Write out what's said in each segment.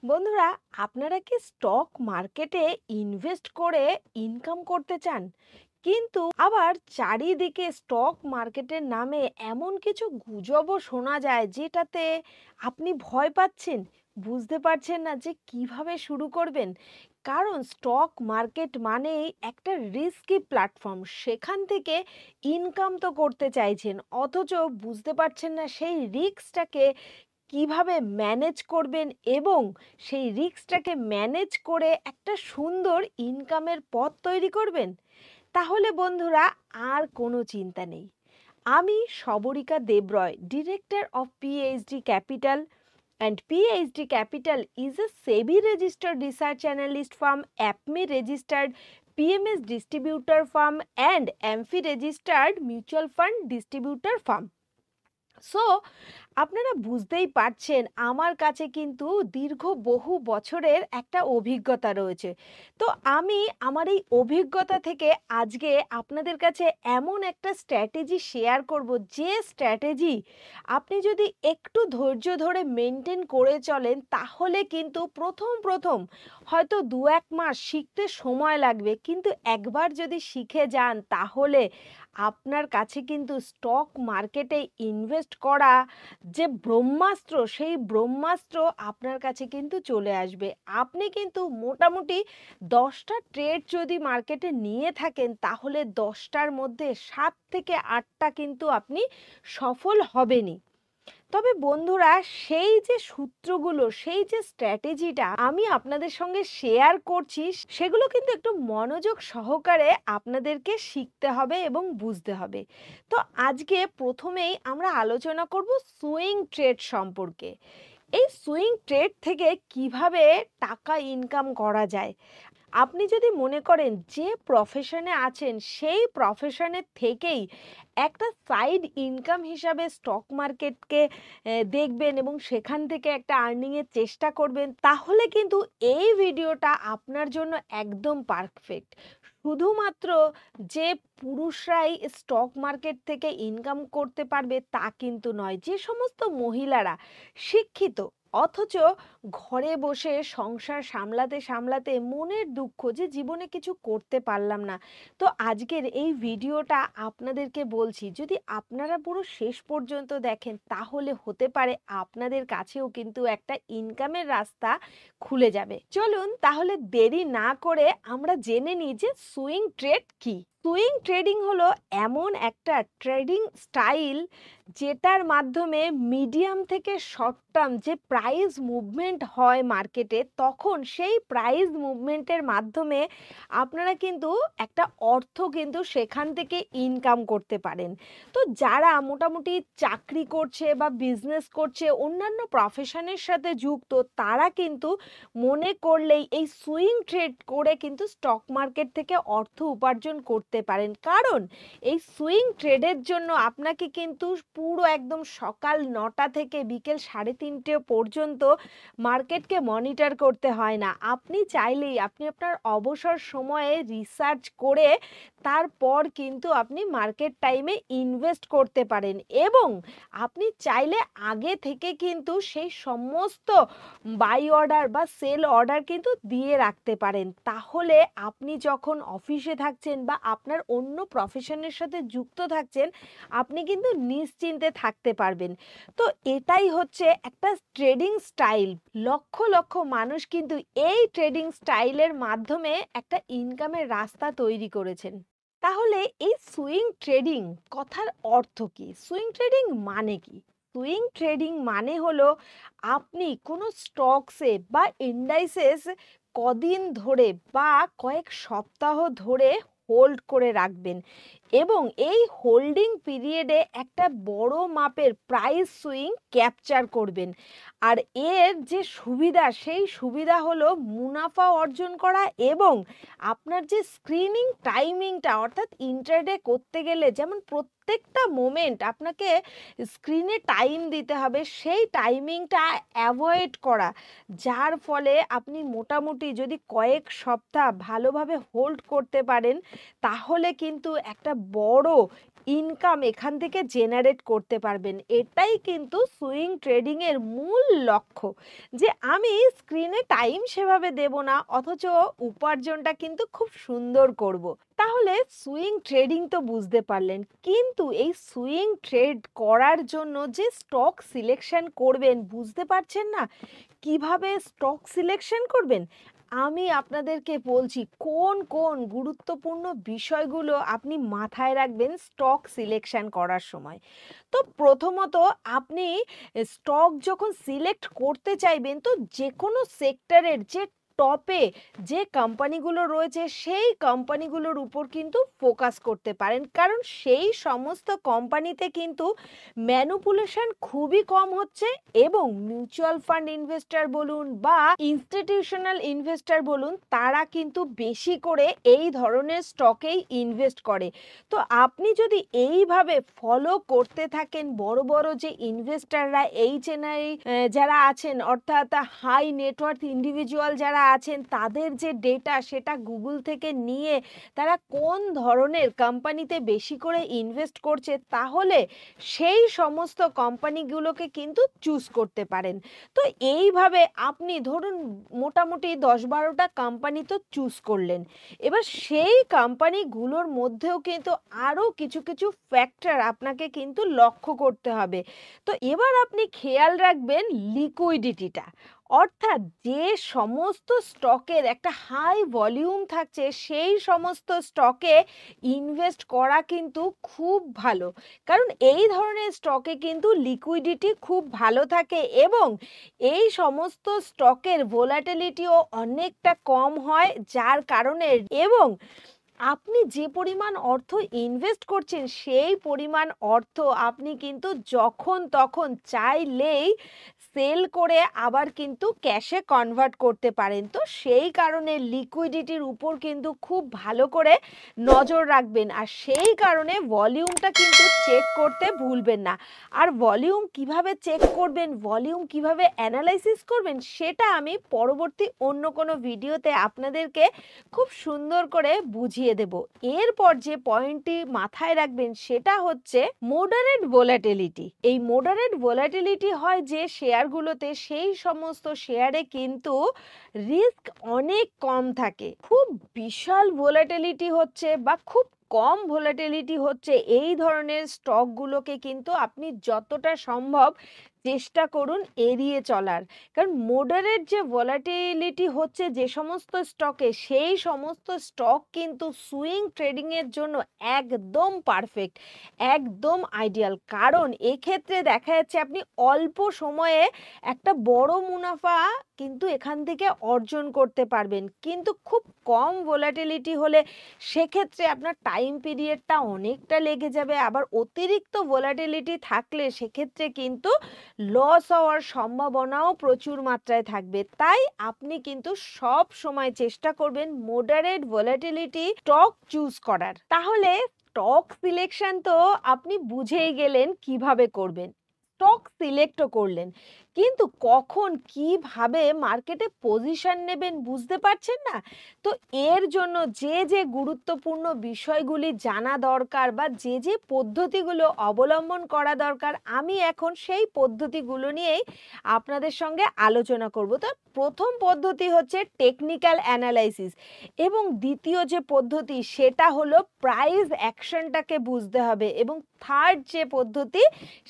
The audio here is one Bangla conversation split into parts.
বন্ধুরা, আপনারা কি স্টক মার্কেটে ইনভেস্ট করে ইনকাম করতে চান, কিন্তু আবার চারিদিকে স্টক মার্কেটের নামে এমন কিছু গুজবও শোনা যায় যেটাতে আপনি ভয় পাচ্ছেন, বুঝতে পারছেন না যে কিভাবে শুরু করবেন? কারণ স্টক মার্কেট মানেই একটা রিস্কি প্ল্যাটফর্ম, সেখান থেকে ইনকাম তো করতে চাইছেন, অথচ বুঝতে পারছেন না সেই রিস্কটাকে কিভাবে ম্যানেজ করবেন এবং সেই রিস্কটাকে ম্যানেজ করে একটা সুন্দর ইনকামের পথ তৈরি করবেন। তাহলে বন্ধুরা, আর কোনো চিন্তা নেই। আমি Sabrika Debroy, director of PhD capital, and PhD Capital is a SEBI registered research analyst firm, APME registered PMS distributor firm, and AMFI registered mutual fund distributor firm. So আপনারা বুঝতেই পারছেন আমার কাছে কিন্তু দীর্ঘ বহু বছরের একটা অভিজ্ঞতা রয়েছে। তো আমি আমার এই অভিজ্ঞতা থেকে আজকে আপনাদের কাছে এমন একটা স্ট্র্যাটেজি শেয়ার করব, যে স্ট্র্যাটেজি আপনি যদি একটু ধৈর্য ধরে মেনটেন করে চলেন তাহলে কিন্তু প্রথম প্রথম হয়তো ২-১ মাস শিখতে সময় লাগবে, কিন্তু একবার যদি শিখে যান তাহলে আপনার কাছে কিন্তু স্টক মার্কেটে ইনভেস্ট করা যে ব্রহ্মাস্ত্র, সেই ব্রহ্মাস্ত্র আপনার কাছে কিন্তু চলে আসবে। আপনি কিন্তু মোটামুটি ১০টা ট্রেড যদি মার্কেটে নিয়ে থাকেন তাহলে ১০টার মধ্যে ৭ থেকে ৮টা কিন্তু আপনি সফল হবেনই। তবে বন্ধুরা, সেই যে সূত্রগুলো, সেই যে স্ট্র্যাটেজিটা আমি আপনাদের সঙ্গে শেয়ার করছি, সেগুলো কিন্তু একটু মনোযোগ সহকারে আপনাদেরকে শিখতে হবে এবং বুঝতে হবে। তো আজকে প্রথমেই আমরা আলোচনা করব সুইং ট্রেড সম্পর্কে। এই সুইং ট্রেড থেকে কিভাবে টাকা ইনকাম করা যায়। আপনি যদি মনে করেন যে প্রফেশনে আছেন সেই প্রফেশনের থেকেই একটা সাইড ইনকাম হিসাবে স্টক মার্কেটকে দেখবেন এবং সেখান থেকে একটা আর্নিংয়ের চেষ্টা করবেন, তাহলে কিন্তু এই ভিডিওটা আপনার জন্য একদম পারফেক্ট। শুধুমাত্র যে পুরুষরাই স্টক মার্কেট থেকে ইনকাম করতে পারবে তা কিন্তু নয়। যে সমস্ত মহিলারা শিক্ষিত অথচ ঘরে বসে সংসার সামলাতে সামলাতে মনের দুঃখ যে জীবনে কিছু করতে পারলাম না, তো আজকের এই ভিডিওটা আপনাদেরকে বলছি, যদি আপনারা পুরো শেষ পর্যন্ত দেখেন তাহলে হতে পারে আপনাদের কাছেও কিন্তু একটা ইনকামের রাস্তা খুলে যাবে। চলুন তাহলে দেরি না করে আমরা জেনে নিই যে সুইং ট্রেড কি। সুইং ট্রেডিং হলো এমন একটা ট্রেডিং স্টাইল যেটার মাধ্যমে মিডিয়াম থেকে শর্ট টার্ম যে প্রাইস মুভমেন্ট হয় মার্কেটে, তখন সেই প্রাইস মুভমেন্টের মাধ্যমে আপনারা কিন্তু একটা অর্থ কিন্তু সেখান থেকে ইনকাম করতে পারেন। তো যারা মোটামুটি চাকরি করছে বা বিজনেস করছে, অন্যান্য প্রফেশনের সাথে যুক্ত, তারা কিন্তু মনে করলেই এই সুইং ট্রেড করে কিন্তু স্টক মার্কেট থেকে অর্থ উপার্জন করতে পারেন। কারণ এই সুইং ট্রেডের জন্য আপনাকে কিন্তু পুরো একদম সকাল ৯টা থেকে বিকেল ৩:৩০ পর্যন্ত মার্কেটকে মনিটর করতে হয় না। আপনি চাইলেই আপনি আপনার অবসর সময়ে রিসার্চ করে তারপর কিন্তু আপনি মার্কেট টাইমে ইনভেস্ট করতে পারেন এবং আপনি চাইলে আগে থেকে কিন্তু সেই সমস্ত বাই অর্ডার বা সেল অর্ডার কিন্তু দিয়ে রাখতে পারেন। তাহলে আপনি যখন অফিসে থাকছেন বা আপনার অন্য প্রফেশনের সাথে যুক্ত থাকছেন, আপনি কিন্তু নিশ্চিন্তে থাকতে পারবেন। তো এটাই হচ্ছে একটা ট্রেডিং স্টাইল। লক্ষ লক্ষ মানুষ কিন্তু এই ট্রেডিং স্টাইলের মাধ্যমে একটা ইনকামের রাস্তা তৈরি করেছেন। তাহলে এই সুইং ট্রেডিং কথার অর্থ কি? সুইং ট্রেডিং মানে কি? সুইং ট্রেডিং মানে হলো আপনি কোনো স্টকসে বা ইন্ডাইসেস কদিন ধরে বা কয়েক সপ্তাহ ধরে হোল্ড করে রাখবেন এবং এই হোল্ডিং পিরিয়ডে একটা বড় মাপের প্রাইস সুইং ক্যাপচার করবেন। আর এর যে সুবিধা, সেই সুবিধা হলো মুনাফা অর্জন করা এবং আপনার যে স্ক্রিনিং টাইমিংটা, অর্থাৎ ইন্ট্রাডে করতে গেলে যেমন প্রত্যেকটা মোমেন্ট আপনাকে স্ক্রিনে টাইম দিতে হবে, সেই টাইমিংটা অ্যাভয়েড করা, যার ফলে আপনি মোটামুটি যদি কয়েক সপ্তাহ ভালোভাবে হোল্ড করতে পারেন তাহলে কিন্তু একটা বড় ইনকাম এখান থেকে জেনারেট করতে পারবেন। এটাই কিন্তু সুইং ট্রেডিং এর মূল লক্ষ্য, যে আমি স্ক্রিনে টাইম সেভাবে দেব না, অথচ উপার্জনটা কিন্তু খুব সুন্দর করব। তাহলে সুইং ট্রেডিং তো বুঝতে পারলেন, কিন্তু এই সুইং ট্রেড করার জন্য যে স্টক সিলেকশন করবেন বুঝতে পারছেন না কিভাবে স্টক সিলেকশন করবেন। আমি আপনাদেরকে বলছি কোন কোন গুরুত্বপূর্ণ বিষয়গুলো আপনি মাথায় রাখবেন স্টক সিলেকশন করার সময়। তো প্রথমত, আপনি স্টক যখন সিলেক্ট করতে চাইবেন, তো যে কোনো সেক্টরের যে টপে যে কোম্পানিগুলো রয়েছে সেই কোম্পানিগুলোর উপর কিন্তু ফোকাস করতে পারেন, কারণ সেই সমস্ত কোম্পানিতে কিন্তু ম্যানুপুলেশন খুবই কম হচ্ছে, এবং মিউচুয়াল ফান্ড ইনভেস্টর বলুন বা ইনস্টিটিউশনাল ইনভেস্টর বলুন, তারা কিন্তু বেশি করে এই ধরনের স্টকেই ইনভেস্ট করে। তো আপনি যদি এইভাবে ফলো করতে থাকেন, বড় বড় যে ইনভেস্টররা এই চেনাই যারা আছেন, অর্থাৎ হাই নেটওয়ার্থ ইন্ডিভিজুয়াল যারা আছেন, তাদের যে ডেটা সেটা গুগল থেকে নিয়ে তারা কোন ধরনের কোম্পানিতে বেশি করে ইনভেস্ট করছে, তাহলে সেই সমস্ত কোম্পানিগুলোকে কিন্তু চুজ করতে পারেন। তো এইভাবে আপনি ধরুন মোটামুটি ১০-১২টা কোম্পানি তো চুজ করলেন। এবার সেই কোম্পানিগুলোর মধ্যেও কিন্তু আরও কিছু কিছু ফ্যাক্টর আপনাকে কিন্তু লক্ষ্য করতে হবে। তো এবার আপনি খেয়াল রাখবেন লিকুইডিটিটা, অর্থাৎ যে সমস্ত স্টকের একটা হাই ভলিউম থাকছে সেই সমস্ত স্টকে ইনভেস্ট করা কিন্তু খুব ভালো, কারণ এই ধরনের স্টকে কিন্তু লিকুইডিটি খুব ভালো থাকে, এবং এই সমস্ত স্টকের ভোলাটিলিটিও অনেকটা কম হয়, যার কারণে এবং আপনি যে পরিমাণ অর্থ ইনভেস্ট করছেন সেই পরিমাণ অর্থ আপনি কিন্তু যখন তখন চাইলেই সেল করে আবার কিন্তু ক্যাশে কনভার্ট করতে পারেন। তো সেই কারণে লিকুইডিটির উপর কিন্তু খুব ভালো করে নজর রাখবেন, আর সেই কারণে ভলিউমটা কিন্তু চেক করতে ভুলবেন না। আর ভলিউম কিভাবে চেক করবেন, ভলিউম কিভাবে অ্যানালাইসিস করবেন, সেটা আমি পরবর্তী অন্য কোনো ভিডিওতে আপনাদেরকে খুব সুন্দর করে বুঝিয়ে দেব। এরপর যে পয়েন্টটি মাথায় রাখবেন সেটা হচ্ছে মডারেট ভোলাটিলিটি। এই মডারেট ভোলাটিলিটি হয় যে শেয়ারগুলোতে, সেই সমস্ত শেয়ারে কিন্তু রিস্ক অনেক কম থাকে। খুব বিশাল ভোলাটিলিটি হচ্ছে বা খুব কম ভোলাটিলিটি হচ্ছে এই ধরনের স্টকগুলোকে কিন্তু আপনি যতটা সম্ভব চেষ্টা করুন এড়িয়ে চলার, কারণ মডারেট যে ভলাটিলিটি হচ্ছে যে সমস্ত স্টকে, সেই সমস্ত স্টক কিন্তু সুইং ট্রেডিং এর জন্য একদম পারফেক্ট, একদম আইডিয়াল। কারণ এক্ষেত্রে দেখা যাচ্ছে আপনি অল্প সময়ে একটা বড় মুনাফা কিন্তু এখান থেকে অর্জন করতে পারবেন, কিন্তু খুব কম ভোলাটিলিটি হলে সেক্ষেত্রে আপনার টাইম পিরিয়ডটা অনেকটা লেগে যাবে, আবার অতিরিক্ত ভোলাটিলিটি থাকলে সেক্ষেত্রে কিন্তু লস হওয়ার সম্ভাবনাও প্রচুর মাত্রায় থাকবে। তাই আপনি কিন্তু সব সময় চেষ্টা করবেন মডারেট ভোলাটিলিটি স্টক চুজ করার। তাহলে স্টক সিলেকশন তো আপনি বুঝেই গেলেন কিভাবে করবেন, স্টক সিলেক্টও করলেন, কিন্তু কখন কিভাবে মার্কেটে পজিশন নেবেন বুঝতে পারছেন না। তো এর জন্য যে যে গুরুত্বপূর্ণ বিষয়গুলি জানা দরকার বা যে যে পদ্ধতিগুলো অবলম্বন করা দরকার, আমি এখন সেই পদ্ধতিগুলো নিয়েই আপনাদের সঙ্গে আলোচনা করব। তো প্রথম পদ্ধতি হচ্ছে টেকনিক্যাল অ্যানালাইসিস, এবং দ্বিতীয় যে পদ্ধতি সেটা হলো প্রাইস অ্যাকশনটাকে বুঝতে হবে, এবং থার্ড যে পদ্ধতি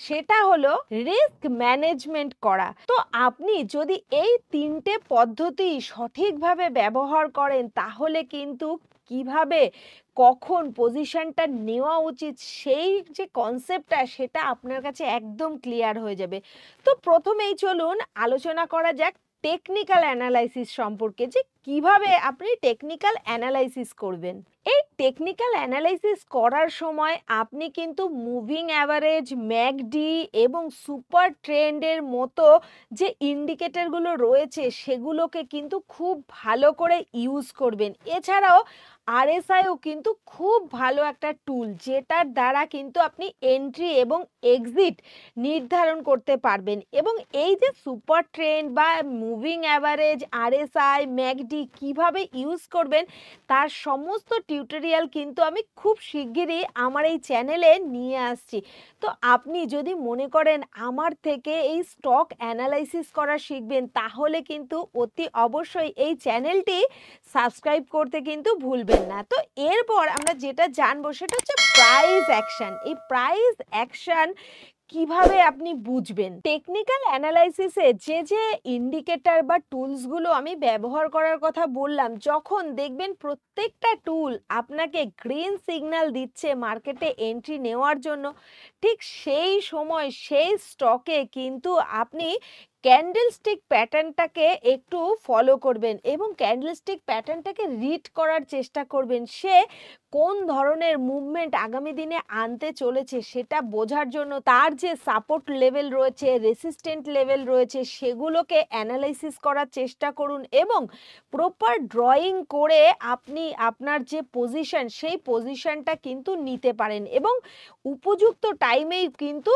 সেটা হলো রিস্ক ম্যানেজমেন্ট করা। তো আপনি যদি এই তিনটে পদ্ধতি সঠিকভাবে ব্যবহার করেন, তাহলে কিন্তু কিভাবে কখন পজিশনটা নেওয়া উচিত সেই যে কনসেপ্টটা সেটা আপনার কাছে একদম ক্লিয়ার হয়ে যাবে। তো প্রথমেই চলুন আলোচনা করা যাক টেকনিক্যাল অ্যানালাইসিস সম্পর্কে, যে কিভাবে আপনি টেকনিক্যাল অ্যানালাইসিস করবেন। এই টেকনিক্যাল অ্যানালাইসিস করার সময় আপনি কিন্তু মুভিং অ্যাভারেজ, ম্যাকডি এবং সুপার ট্রেন্ডের মতো যে ইন্ডিকেটরগুলো রয়েছে সেগুলোকে কিন্তু খুব ভালো করে ইউজ করবেন। এছাড়াও আরএসআইও কিন্তু খুব ভালো একটা টুল, যেটার দ্বারা কিন্তু আপনি এন্ট্রি এবং এক্সিট নির্ধারণ করতে পারবেন, এবং এই যে সুপার ট্রেন্ড বা মুভিং অ্যাভারেজ, আরএসআই, ম্যাকডি কিভাবে ইউজ করবেন তার সমস্ত টিউটোরিয়াল কিন্তু আমি খুব শিগগিরই আমার এই চ্যানেলে নিয়ে আসছি। তো আপনি যদি মনে করেন আমার থেকে এই স্টক অ্যানালাইসিস করা শিখবেন, তাহলে কিন্তু অতি অবশ্যই এই চ্যানেলটি সাবস্ক্রাইব করতে কিন্তু ভুলবেন না। তো এরপর আমরা যেটা জানবো সেটা হচ্ছে প্রাইস অ্যাকশন। এই প্রাইস অ্যাকশন কিভাবে আপনি বুঝবেন? টেকনিক্যাল অ্যানালাইসিসে যে ইন্ডিকেটর বা টুলসগুলো আমি ব্যবহার করার কথা বললাম, যখন দেখবেন প্রত্যেকটা টুল আপনাকে গ্রিন সিগন্যাল দিচ্ছে মার্কেটে এন্ট্রি নেওয়ার জন্য, ঠিক সেই সময় সেই স্টকে কিন্তু আপনি ক্যান্ডেলস্টিক প্যাটার্নটাকে একটু ফলো করবেন এবং ক্যান্ডেলস্টিক প্যাটার্নটাকে রিড করার চেষ্টা করবেন। সে কোন ধরনের মুভমেন্ট আগামী দিনে আনতে চলেছে সেটা বোঝার জন্য তার যে সাপোর্ট লেভেল রয়েছে, রেসিস্ট্যান্ট লেভেল রয়েছে, সেগুলোকে অ্যানালাইসিস করার চেষ্টা করুন এবং প্রপার ড্রয়িং করে আপনি আপনার যে পজিশন সেই পজিশনটা কিন্তু নিতে পারেন এবং উপযুক্ত টাইমেই কিন্তু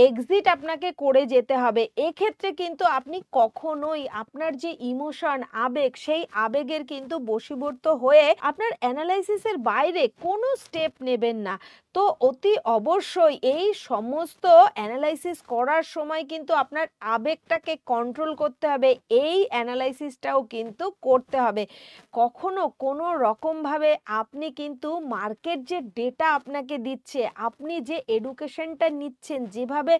এক্সিট আপনাকে করে যেতে হবে। এক্ষেত্রে কিন্তু আপনি কখনোই আপনার যে ইমোশন, আবেগ, সেই আবেগের কিন্তু বশীভূত হয়ে আপনার অ্যানালাইসিসের বাইরে কোনো স্টেপ নেবেন না। তো অতি অবশ্যই এই সমস্ত অ্যানালাইসিস করার সময় কিন্তু আপনার আবেগটাকে কন্ট্রোল করতে হবে। এই অ্যানালাইসিসটাও কিন্তু করতে হবে। কখনো কোনো রকমভাবে আপনি কিন্তু মার্কেট যে ডেটা আপনাকে দিচ্ছে, আপনি যে এডুকেশনটা নিচ্ছেন, যেভাবে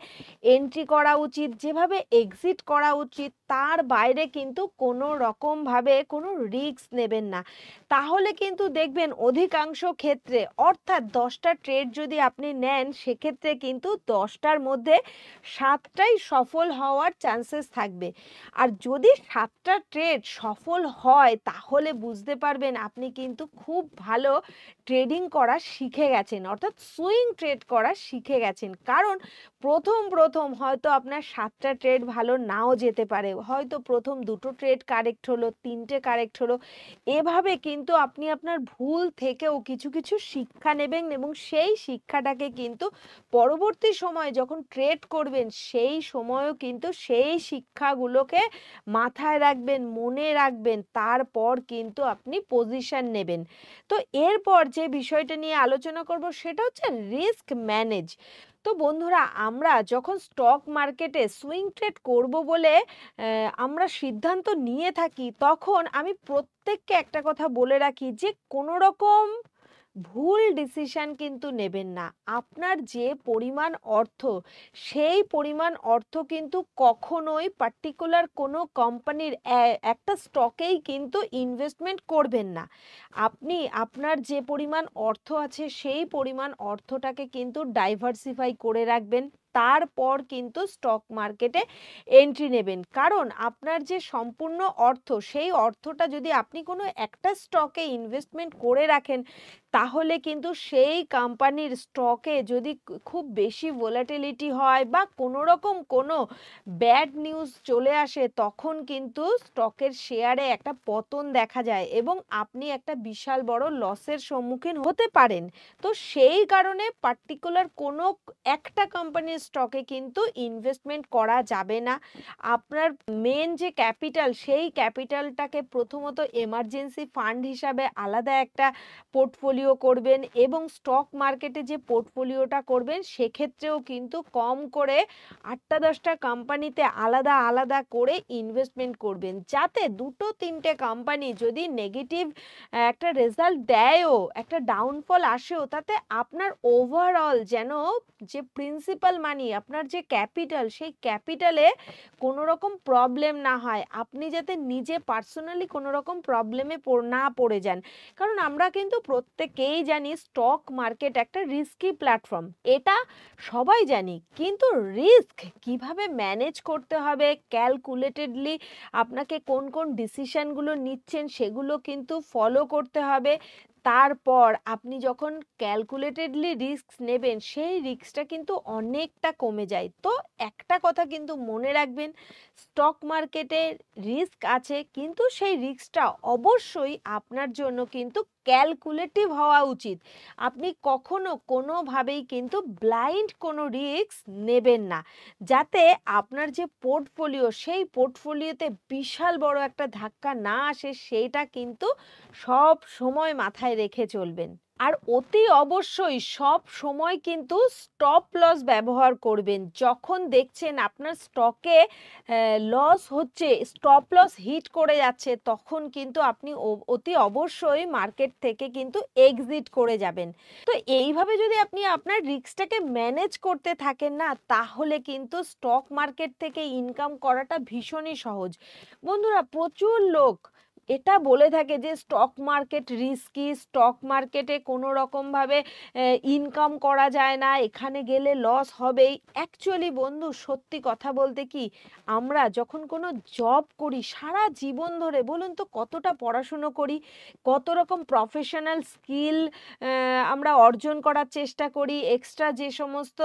এন্ট্রি করা উচিত, যেভাবে এক্সিট করা উচিত, তার বাইরে কিন্তু কোনো রকমভাবে কোনো রিস্ক নেবেন না। তাহলে কিন্তু দেখবেন অধিকাংশ ক্ষেত্রে, অর্থাৎ 10টা ট্রেড যদি আপনি নেন, সেক্ষেত্রে কিন্তু 10টার মধ্যে 7টাই সফল হওয়ার চান্সেস থাকবে। আর যদি 7টা ট্রেড সফল হয়, তাহলে বুঝতে পারবেন আপনি কিন্তু খুব ভালো ট্রেডিং করা শিখে গেছেন, অর্থাৎ সুইং ট্রেড করা শিখে গেছেন। কারণ প্রথম হয়তো আপনার 7টা ট্রেড ভালো নাও যেতে পারে, হয়তো প্রথম 2টো ট্রেড কারেক্ট হলো, 3টে কারেক্ট হলো। এভাবে কিন্তু আপনি আপনার ভুল থেকেও কিছু কিছু শিক্ষা নেবেন এবং সেই শিক্ষাটাকে কিন্তু পরবর্তী সময়ে যখন ট্রেড করবেন, সেই সময়ও কিন্তু সেই শিক্ষাগুলোকে মাথায় রাখবেন, মনে রাখবেন, তারপর কিন্তু আপনি পজিশন নেবেন। তো এরপর যে বিষয়টা নিয়ে আলোচনা করব সেটা হচ্ছে রিস্ক ম্যানেজ। তো বন্ধুরা, আমরা যখন স্টক মার্কেটে সুইং ট্রেড করব বলে আমরা সিদ্ধান্ত নিয়ে থাকি, তখন আমি প্রত্যেককে একটা কথা বলে রাখি যে কোনো রকম ভুল ডিসিশন কিন্তু নেবেন না। আপনার যে পরিমাণ অর্থ, সেই পরিমাণ অর্থ কিন্তু কখনোই পার্টিকুলার কোনো কোম্পানির একটা স্টকেই কিন্তু ইনভেস্টমেন্ট করবেন না। আপনি আপনার যে পরিমাণ অর্থ আছে সেই পরিমাণ অর্থটাকে কিন্তু ডাইভার্সিফাই করে রাখবেন, তারপর কিন্তু স্টক মার্কেটে এন্ট্রি নেবেন। কারণ আপনার যে সম্পূর্ণ অর্থ, সেই অর্থটা যদি আপনি কোনো একটা স্টকে ইনভেস্টমেন্ট করে রাখেন, তাহলে কিন্তু সেই কোম্পানির স্টকে যদি খুব বেশি ভোলাটিলিটি হয় বা কোনো রকম কোনো ব্যাড নিউজ চলে আসে, তখন কিন্তু স্টকের শেয়ারে একটা পতন দেখা যায় এবং আপনি একটা বিশাল বড় লসের সম্মুখীন হতে পারেন। তো সেই কারণে পার্টিকুলার কোনো একটা কোম্পানির স্টকে কিন্তু ইনভেস্টমেন্ট করা যাবে না। আপনার মেন যে ক্যাপিটাল, সেই ক্যাপিটালটাকে প্রথমত এমার্জেন্সি ফান্ড হিসাবে আলাদা একটা পোর্টফোলিও করবেন এবং স্টক মার্কেটে যে পোর্টফোলিওটা করবেন, সেক্ষেত্রেও কিন্তু কম করে 8টা 10টা কোম্পানিতে আলাদা আলাদা করে ইনভেস্টমেন্ট করবেন, যাতে 2টো 3টে কোম্পানি যদি নেগেটিভ একটা রেজাল্ট দেয়ও, একটা ডাউনফল আসেও, তাতে আপনার ওভারঅল যেন যে প্রিন্সিপাল মানি, আপনার যে ক্যাপিটাল, সেই ক্যাপিটালে কোনো রকম প্রবলেম না হয়, আপনি যাতে নিজে পার্সোনালি কোনো রকম প্রবলেমে না পড়ে যান। কারণ আমরা কিন্তু প্রত্যেকেই জানি স্টক মার্কেট একটা রিস্কি প্ল্যাটফর্ম, এটা সবাই জানি। কিন্তু রিস্ক কিভাবে ম্যানেজ করতে হবে, ক্যালকুলেটেডলি আপনাকে কোন কোন ডিসিশনগুলো নিচ্ছেন সেগুলো কিন্তু ফলো করতে হবে। তারপর আপনি যখন ক্যালকুলেটেডলি রিস্ক নেবেন, সেই রিস্কটা কিন্তু অনেকটা কমে যায়। তো একটা কথা কিন্তু মনে রাখবেন, স্টক মার্কেটে রিস্ক আছে, কিন্তু সেই রিস্কটা অবশ্যই আপনার জন্য কিন্তু ক্যালকুলেটিভ হওয়া উচিত। আপনি কখনো কোনোভাবেই কিন্তু ব্লাইন্ড কোনো রিস্ক নেবেন না, যাতে আপনার যে পোর্টফোলিও সেই পোর্টফোলিওতে বিশাল বড় একটা ধাক্কা না আসে, সেইটা কিন্তু সব সময় মাথায় রেখে চলবেন। আর অতি অবশ্যই সব সময় কিন্তু স্টপ লস ব্যবহার করবেন। যখন দেখছেন আপনার স্টকে লস হচ্ছে, স্টপ লস হিট করে যাচ্ছে, তখন কিন্তু আপনি অতি অবশ্যই মার্কেট থেকে কিন্তু এক্সিট করে যাবেন। তো এইভাবে যদি আপনি আপনার রিস্কটাকে ম্যানেজ করতে থাকেন না, তাহলে কিন্তু স্টক মার্কেট থেকে ইনকাম করাটা ভীষণই সহজ। বন্ধুরা, প্রচুর লোক এটা বলে থাকে যে স্টক মার্কেট রিস্কি, স্টক মার্কেটে কোনো রকমভাবে ইনকাম করা যায় না, এখানে গেলে লস হবেই। অ্যাকচুয়ালি বন্ধু, সত্যি কথা বলতে কি, আমরা যখন কোনো জব করি সারা জীবন ধরে, বলুন তো কতটা পড়াশুনো করি, কত রকম প্রফেশনাল স্কিল আমরা অর্জন করার চেষ্টা করি, এক্সট্রা যে সমস্ত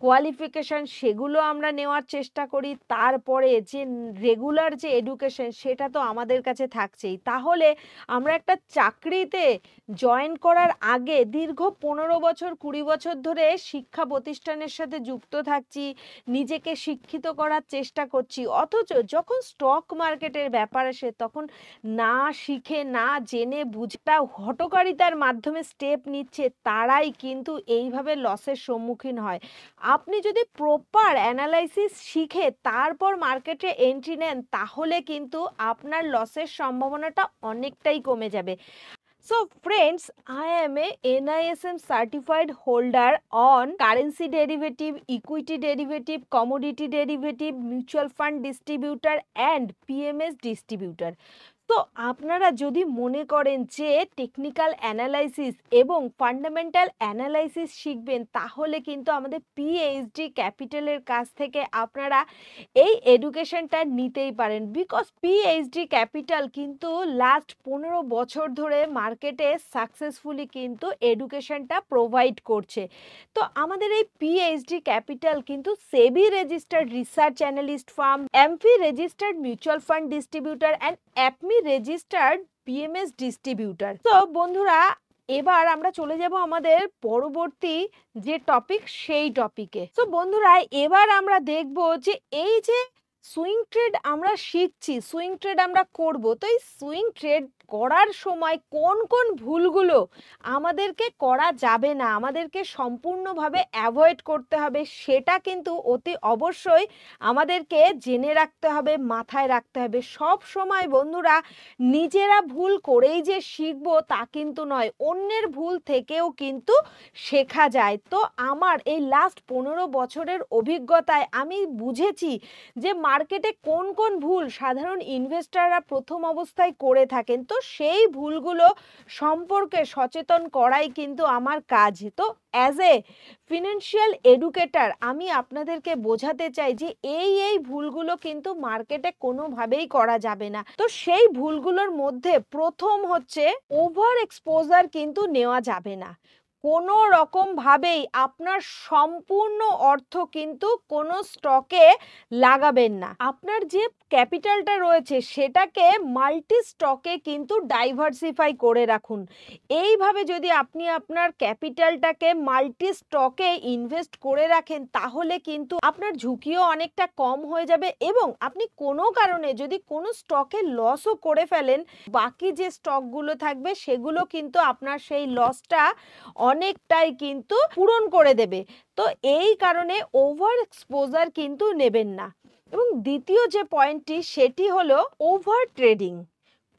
কোয়ালিফিকেশন সেগুলো আমরা নেওয়ার চেষ্টা করি, তারপরে যে রেগুলার যে এডুকেশন সেটা তো আমাদের কাছে থাকছেই। তাহলে আমরা একটা চাকরিতে জয়েন করার আগে দীর্ঘ 15 বছর 20 বছর ধরে শিক্ষা প্রতিষ্ঠানের সাথে যুক্ত থাকছি, নিজেকে শিক্ষিত করার চেষ্টা করছি, অথচ যখন স্টক মার্কেটের ব্যাপার আসে তখন না শিখে না জেনে বুঝটা হঠকারিতার মাধ্যমে স্টেপ নিচ্ছে, তারাই কিন্তু এইভাবে লসের সম্মুখীন হয়। আপনি যদি প্রপার অ্যানালাইসিস শিখে তারপর মার্কেটে এন্ট্রি নেন, তাহলে কিন্তু আপনার লসের সম্ভাবনাটা অনেকটাই কমে যাবে। So friends, I am a NISM certified holder on currency derivative, equity derivative, commodity derivative, mutual fund distributor and PMS distributor. তো আপনারা যদি মনে করেন যে টেকনিক্যাল অ্যানালাইসিস এবং ফান্ডামেন্টাল অ্যানালাইসিস শিখবেন, তাহলে কিন্তু আমাদের পিএইচডি ক্যাপিটালের কাছ থেকে আপনারা এই এডুকেশনটা নিতেই পারেন। বিকজ পিএইচডি ক্যাপিটাল কিন্তু লাস্ট 15 বছর ধরে মার্কেটে সাকসেসফুলি কিন্তু এডুকেশনটা প্রোভাইড করছে। তো আমাদের এই পিএইচডি ক্যাপিটাল কিন্তু SEBI registered research analyst firm, AMFI registered mutual fund distributor and APMI registered PMS distributor. তো বন্ধুরা, এবার আমরা চলে যাব আমাদের পরবর্তী যে টপিক সেই টপিকে। তো বন্ধুরা, এবার আমরা দেখব যে এই যে সুইং ট্রেড আমরা শিখছি, সুইং ট্রেড আমরা করব, তো এই সুইং ট্রেড করার সময় কোন কোন ভুলগুলো আমাদেরকে করা যাবে না, আমাদেরকে সম্পূর্ণভাবে অ্যাভয়েড করতে হবে, সেটা কিন্তু অতি অবশ্যই আমাদেরকে জেনে রাখতে হবে, মাথায় রাখতে হবে। সব সময় বন্ধুরা, নিজেরা ভুল করেই যে শিখবো তা কিন্তু নয়, অন্যের ভুল থেকেও কিন্তু শেখা যায়। তো আমার এই লাস্ট 15 বছরের অভিজ্ঞতায় আমি বুঝেছি যে মার্কেটে কোন কোন ভুল সাধারণ ইনভেস্টররা প্রথম অবস্থায় করে থাকেন। তো সেই ভুলগুলো সম্পর্কে সচেতন করাই কিন্তু আমার কাজ। তো অ্যাজ এ ফিনান্সিয়াল এডুকেটর আমি আপনাদেরকে বোঝাতে চাই যে এই ভুলগুলো কিন্তু মার্কেটে কোনোভাবেই করা যাবে না। তো সেই ভুলগুলোর মধ্যে প্রথম হচ্ছে ওভার এক্সপোজার কিন্তু নেওয়া যাবে না। কোনো রকম ভাবেই আপনার সম্পূর্ণ অর্থ কিন্তু কোনো স্টকে লাগাবেন না। আপনার যে ক্যাপিটালটা রয়েছে সেটাকে মাল্টি স্টকে কিন্তু ডাইভার্সিফাই করে রাখুন। এইভাবে যদি আপনি আপনার ক্যাপিটালটাকে মাল্টি স্টকে ইনভেস্ট করে রাখেন, তাহলে কিন্তু আপনার ঝুঁকিও অনেকটা কম হয়ে যাবে, এবং আপনি কোনো কারণে যদি কোনো স্টকে লসও করে ফেলেন, বাকি যে স্টকগুলো থাকবে সেগুলো কিন্তু আপনার সেই লসটা অনেকটাই কিন্তু পূরণ করে দেবে। তো এই কারণে ওভার এক্সপোজার কিন্তু নেবেন না। এবং দ্বিতীয় যে পয়েন্টটি সেটি হলো ওভার ট্রেডিং।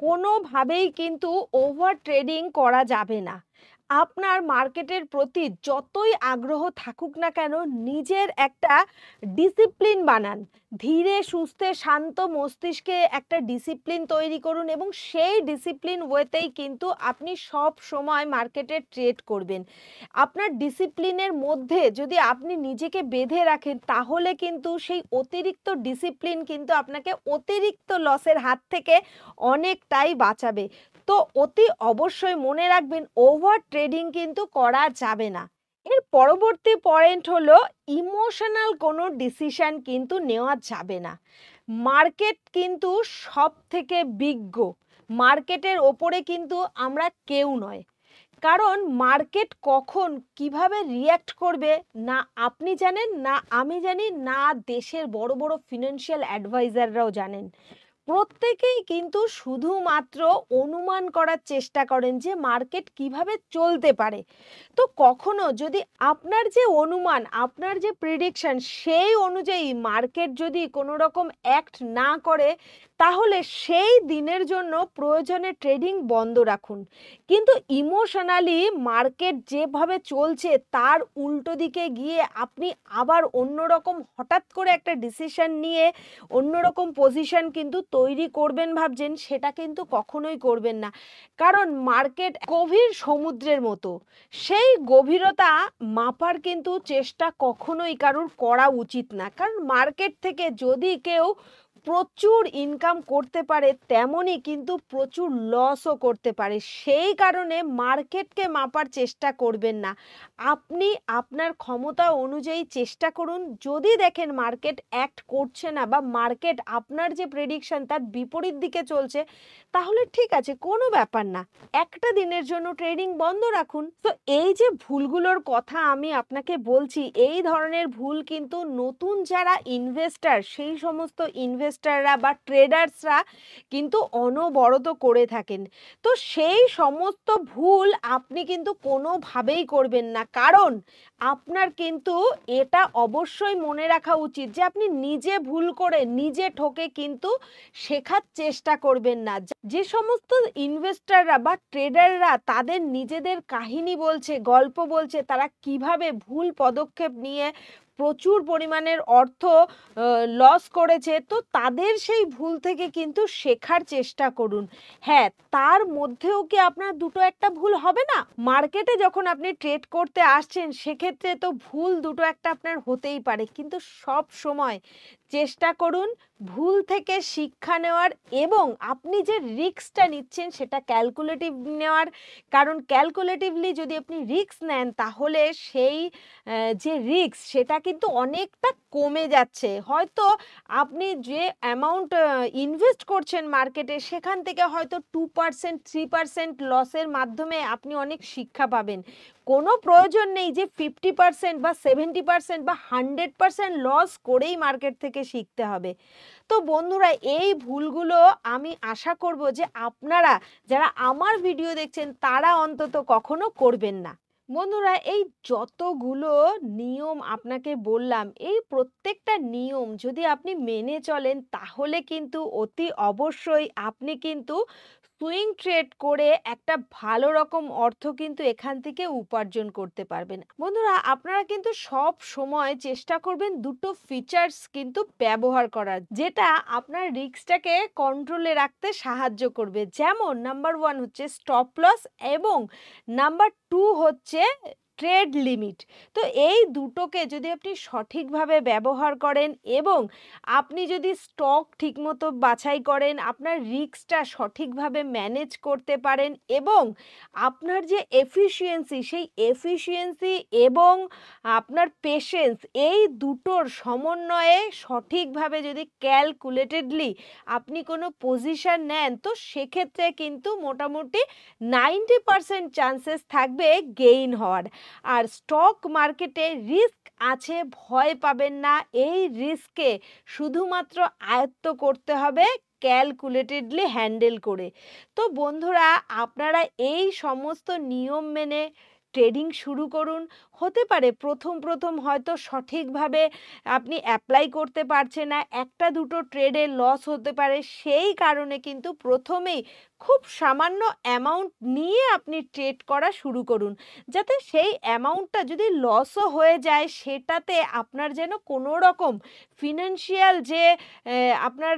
কোনোভাবেই কিন্তু ওভার ট্রেডিং করা যাবে না। আপনার মার্কেটের প্রতি যতই আগ্রহ থাকুক না কেন, নিজের একটা ডিসিপ্লিন বানান। ধীরে সুস্থে শান্ত মস্তিষ্কে একটা ডিসিপ্লিন তৈরি করুন, এবং সেই ডিসিপ্লিন ওয়েতেই কিন্তু আপনি সব সময় মার্কেটে ট্রেড করবেন। আপনার ডিসিপ্লিনের মধ্যে যদি আপনি নিজেকে বেঁধে রাখেন, তাহলে কিন্তু সেই অতিরিক্ত ডিসিপ্লিন কিন্তু আপনাকে অতিরিক্ত লসের হাত থেকে অনেকটাই বাঁচাবে। তো অতি অবশ্যই মনে রাখবেন, ওভার ট্রেডিং কিন্তু করা যাবে না। এর পরবর্তী পয়েন্ট হলো ইমোশনাল কোনো ডিসিশন কিন্তু নেওয়া যাবে না। মার্কেট কিন্তু সব থেকে বিজ্ঞ, মার্কেটের ওপরে কিন্তু আমরা কেউ নয়। কারণ মার্কেট কখন কিভাবে রিয়্যাক্ট করবে না আপনি জানেন, না আমি জানি, না দেশের বড় বড় ফিনান্সিয়াল অ্যাডভাইজাররাও জানেন। প্রত্যেকেই কিন্তু শুধুমাত্র অনুমান করার চেষ্টা করেন যে মার্কেট কিভাবে চলতে পারে। তো কখনো যদি আপনার যে অনুমান, আপনার যে প্রেডিকশন সেই অনুযায়ী মার্কেট যদি কোনো রকম অ্যাক্ট না করে, তাহলে সেই দিনের জন্য প্রয়োজনে ট্রেডিং বন্ধ রাখুন। কিন্তু ইমোশনালি মার্কেট যেভাবে চলছে তার উল্টো দিকে গিয়ে আপনি আবার অন্যরকম হঠাৎ করে একটা ডিসিশন নিয়ে অন্যরকম পজিশন কিন্তু তৈরি করবেন ভাবছেন, সেটা কিন্তু কখনোই করবেন না। কারণ মার্কেট গভীর সমুদ্রের মতো, সেই গভীরতা মাপার কিন্তু চেষ্টা কখনোই কারুর করা উচিত না। কারণ মার্কেট থেকে যদি কেউ প্রচুর ইনকাম করতে পারে, তেমনই কিন্তু প্রচুর লসও করতে পারে। সেই কারণে মার্কেটকে মাপার চেষ্টা করবেন না। আপনি আপনার ক্ষমতা অনুযায়ী চেষ্টা করুন। যদি দেখেন মার্কেট অ্যাক্ট করছে না বা মার্কেট আপনার যে প্রেডিকশন তার বিপরীত দিকে চলছে, তাহলে ঠিক আছে, কোনো ব্যাপার না, একটা দিনের জন্য ট্রেডিং বন্ধ রাখুন। তো এই যে ভুলগুলোর কথা আমি আপনাকে বলছি, এই ধরনের ভুল কিন্তু নতুন যারা ইনভেস্টার, সেই সমস্ত ইনভেস্টাররা বা ট্রেডার্সরা কিন্তু অনবরত করে থাকেন। তো সেই সমস্ত ভুল আপনি কিন্তু কোনোভাবেই করবেন না। কারণ আপনার কিন্তু এটা অবশ্যই মনে রাখা উচিত যে আপনি নিজে ভুল করে নিজে ঠকে কিন্তু শেখার চেষ্টা করবেন না। যে সমস্ত ইনভেস্টাররা বা ট্রেডাররা তাদের নিজেদের কাহিনী বলছে, গল্প বলছে, তারা কিভাবে ভুল পদক্ষেপ নিয়ে প্রচুর পরিমাণের অর্থ লস করেছে, তো তাদের সেই ভুল থেকে কিন্তু শেখার চেষ্টা করুন। হ্যাঁ, তার মধ্যেও কি আপনার দুটো একটা ভুল হবে না? মার্কেটে যখন আপনি ট্রেড করতে আসছেন, সেক্ষেত্রে তো ভুল দুটো একটা আপনার হতেই পারে, কিন্তু সব সময় চেষ্টা করুন ভুল থেকে শিক্ষা নেওয়ার এবং আপনি যে রিস্কটা নিচ্ছেন সেটা ক্যালকুলেটিভ নেওয়ার। কারণ ক্যালকুলেটিভলি যদি আপনি রিস্ক নেন, তাহলে সেই যে রিস্ক সেটা কিন্তু অনেকটা কমে যাচ্ছে। হয়তো আপনি যে অ্যামাউন্ট ইনভেস্ট করছেন মার্কেটে, সেখান থেকে হয়তো 2% 3% লসের মাধ্যমে আপনি অনেক শিক্ষা পাবেন। কোনো প্রয়োজন নেই যে 50% বা 70% বা 100% লস করেই মার্কেট থেকে শিখতে হবে। তো বন্ধুরা, এই ভুলগুলো আমি আশা করব যে আপনারা যারা আমার ভিডিও দেখছেন তারা অন্তত কখনো করবেন না। বন্ধুরা, এই যতগুলো নিয়ম আপনাকে বললাম, এই প্রত্যেকটা নিয়ম যদি আপনি মেনে চলেন, তাহলে কিন্তু অতি অবশ্যই আপনি কিন্তু সুইং ট্রেড করে একটা ভালো রকম অর্থ কিন্তু এখান থেকে উপার্জন করতে পারবেন। বন্ধুরা, আপনারা কিন্তু সব সময় চেষ্টা করবেন দুটো ফিচার্স কিন্তু ব্যবহার করার, যেটা আপনার রিস্কটাকে কন্ট্রোলে রাখতে সাহায্য করবে। যেমন নাম্বার 1 হচ্ছে স্টপ লস এবং নাম্বার 2 হচ্ছে ট্রেড লিমিট। তো এই দুটোকে যদি আপনি সঠিকভাবে ব্যবহার করেন এবং আপনি যদি স্টক ঠিকমতো বাছাই করেন, আপনার রিস্কটা সঠিকভাবে ম্যানেজ করতে পারেন এবং আপনার যে এফিশিয়েন্সি, সেই এফিশিয়েন্সি এবং আপনার পেশেন্স, এই দুটোর সমন্বয়ে সঠিকভাবে যদি ক্যালকুলেটেডলি আপনি কোনো পজিশন নেন, তো সেক্ষেত্রে কিন্তু মোটামুটি 90% চান্সেস থাকবে গেইন হওয়ার। আর স্টক মার্কেটে রিস্ক আছে, ভয় পাবেন না। এই রিস্ককে শুধুমাত্র আয়ত্ত করতে হবে ক্যালকুলেটেডলি হ্যান্ডেল করে। তো বন্ধুরা, আপনারা এই সমস্ত নিয়ম মেনে ট্রেডিং শুরু করুন। হতে পারে প্রথম প্রথম হয়তো সঠিকভাবে আপনি অ্যাপ্লাই করতে পারছেন না, একটা দুটো ট্রেডে লস হতে পারে, সেই কারণে কিন্তু প্রথমেই খুব সামান্য অ্যামাউন্ট নিয়ে আপনি ট্রেড করা শুরু করুন, যাতে সেই অ্যামাউন্টটা যদি লসও হয়ে যায়, সেটাতে আপনার যেন কোনো রকম ফিনান্সিয়াল যে আপনার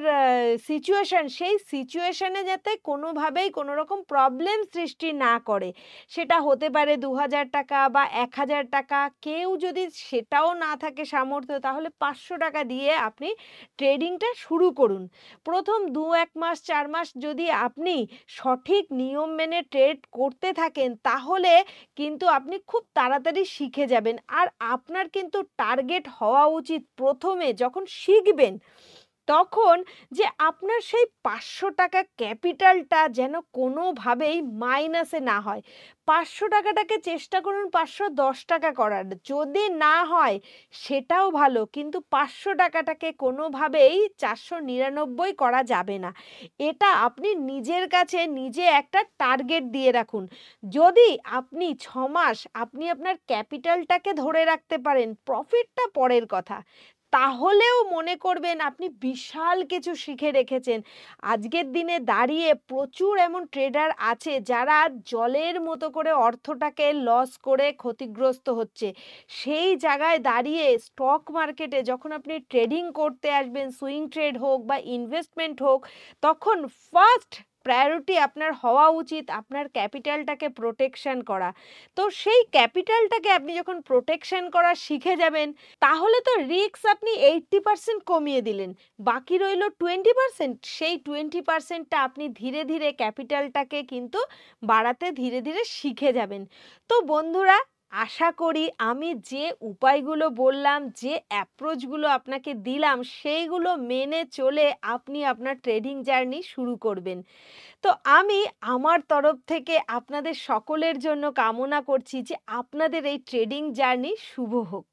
সিচুয়েশন, সেই সিচুয়েশনে যাতে কোনোভাবেই কোনো রকম প্রবলেম সৃষ্টি না করে। সেটা হতে পারে 2000 টাকা বা 1000 টাকা। কেউ যদি সেটাও না থাকে সামর্থ্য, তাহলে 500 টাকা দিয়ে আপনি ট্রেডিংটা শুরু করুন। প্রথম 2-1 মাস 4 মাস যদি আপনি সঠিক নিয়ম মেনে ট্রেড করতে থাকেন, তাহলে কিন্তু আপনি খুব তাড়াতাড়ি শিখে যাবেন। আর আপনার কিন্তু টার্গেট হওয়া উচিত প্রথমে যখন শিখবেন, তখন যে আপনার সেই ৳৫০০ ক্যাপিটালটা যেন কোনোভাবেই মাইনাসে না হয়। ৳৫০০ চেষ্টা করুন ৳৫১০ করার। যদি না হয় সেটাও ভালো। কিন্তু ৳৫০০ কোনোভাবেই ৪৯৯ করা যাবে না। এটা আপনি নিজের কাছে নিজে একটা টার্গেট দিয়ে রাখুন। যদি আপনি ৬ মাস আপনি আপনার ক্যাপিটালটাকে ধরে রাখতে পারেন, প্রফিটটা পরের কথা। তাহলেও মনে করবেন আপনি বিশাল কিছু শিখে রেখেছেন। আজকের দিনে দাঁড়িয়ে প্রচুর এমন ট্রেডার আছে যারা জলের মতো করে অর্থটাকে লস করে ক্ষতিগ্রস্ত হচ্ছে। সেই জায়গায় দাঁড়িয়ে স্টক মার্কেটে যখন আপনি ট্রেডিং করতে আসবেন, সুইং ট্রেড হোক বা ইনভেস্টমেন্ট হোক, তখন ফার্স্ট প্রায়োরিটি আপনার হওয়া উচিত আপনার ক্যাপিটালটাকে প্রোটেকশন করা। তো সেই ক্যাপিটালটাকে আপনি যখন প্রোটেকশন করা শিখে যাবেন, তাহলে তো রিস্ক আপনি 80% কমিয়ে দিলেন। বাকি রইল 20%, সেই 20%টা আপনি ধীরে, ধীরে ক্যাপিটালটাকে কিন্তু বাড়াতে ধীরে, ধীরে শিখে যাবেন। তো বন্ধুরা, আশা করি আমি যে উপায়গুলো বললাম, যে অ্যাপ্রোচগুলো আপনাকে দিলাম, সেইগুলো মেনে চলে আপনি আপনার ট্রেডিং জার্নি শুরু করবেন। তো আমি আমার তরফ থেকে আপনাদের সকলের জন্য কামনা করছি যে আপনাদের এই ট্রেডিং জার্নি শুভ হোক।